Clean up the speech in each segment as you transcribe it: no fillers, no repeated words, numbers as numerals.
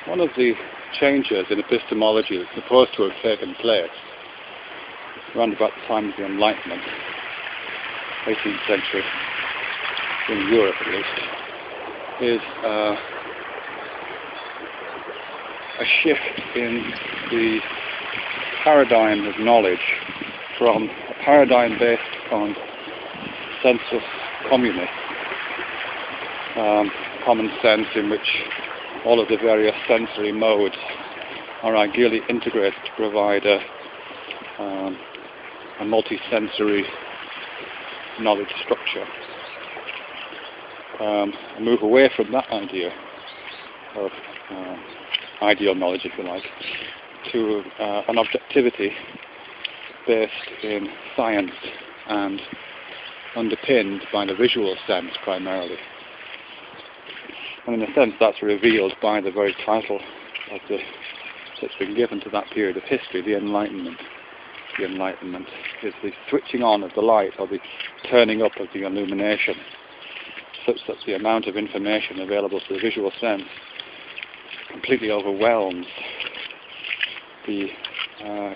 One of the changes in epistemology that's supposed to have taken place around about the time of the Enlightenment, 18th century, in Europe at least, is a shift in the paradigm of knowledge from a paradigm based on sensus communis, common sense in which all of the various sensory modes are ideally integrated to provide a multi-sensory knowledge structure. A move away from that idea of ideal knowledge, if you like, to an objectivity based in science and underpinned by the visual sense primarily. And in a sense that's revealed by the very title of that's been given to that period of history, the Enlightenment. The Enlightenment is the switching on of the light, or the turning up of the illumination, such that the amount of information available to the visual sense completely overwhelms the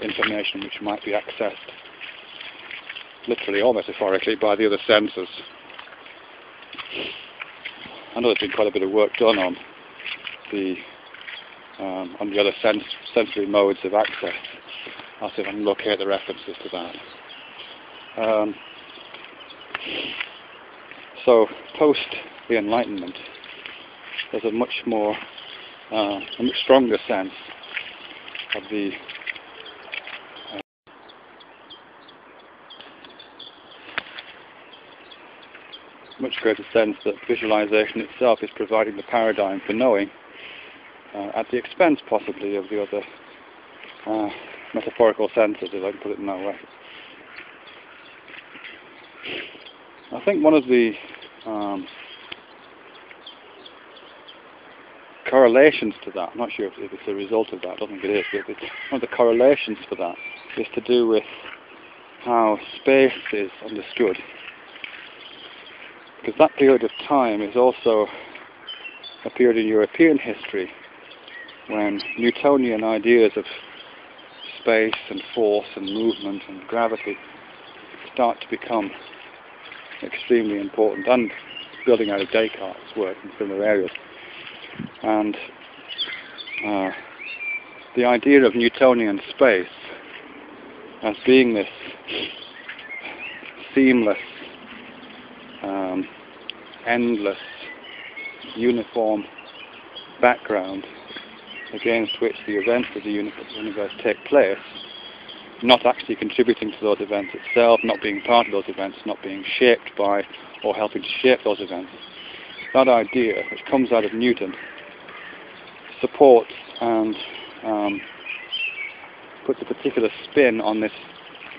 information which might be accessed literally or metaphorically by the other senses. I know there's been quite a bit of work done on the other sensory modes of access. I'll see if I can locate the references to that. So, post the Enlightenment, there's a much stronger sense of the much greater sense that visualization itself is providing the paradigm for knowing, at the expense possibly of the other metaphorical senses, if I can put it in that way. I think one of the correlations to that, I'm not sure if it's a result of that, I don't think it is, but one of the correlations for that is to do with how space is understood. Because that period of time is also a period in European history when Newtonian ideas of space and force and movement and gravity start to become extremely important, and building out of Descartes' work in similar areas. And the idea of Newtonian space as being this seamless, endless, uniform background against which the events of the universe take place, not actually contributing to those events itself, not being part of those events, not being shaped by or helping to shape those events. That idea, which comes out of Newton, supports and puts a particular spin on this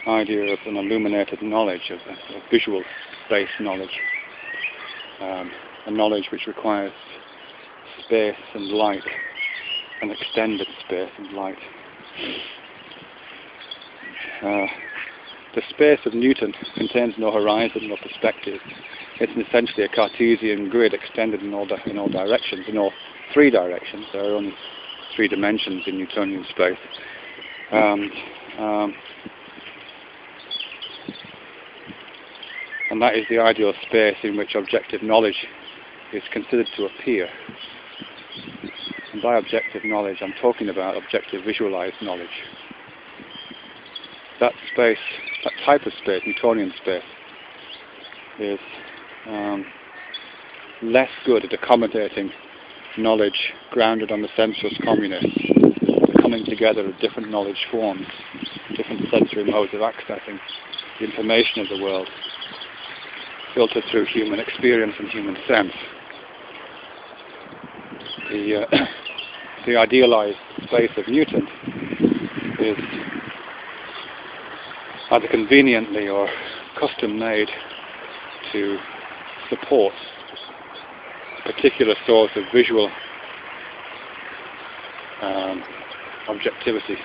idea of an illuminated knowledge, of visual space knowledge, a knowledge which requires space and light, an extended space and light. The space of Newton contains no horizon, no perspective. It's essentially a Cartesian grid extended in all directions, in all three directions. There are only three dimensions in Newtonian space. And that is the ideal space in which objective knowledge is considered to appear. And by objective knowledge, I'm talking about objective visualized knowledge. That space, that type of space, Newtonian space, is less good at accommodating knowledge grounded on the sensus communis, the coming together of different knowledge forms, different sensory modes of accessing the information of the world, filtered through human experience and human sense. The idealized space of Newton is either conveniently or custom-made to support a particular source of visual objectivity.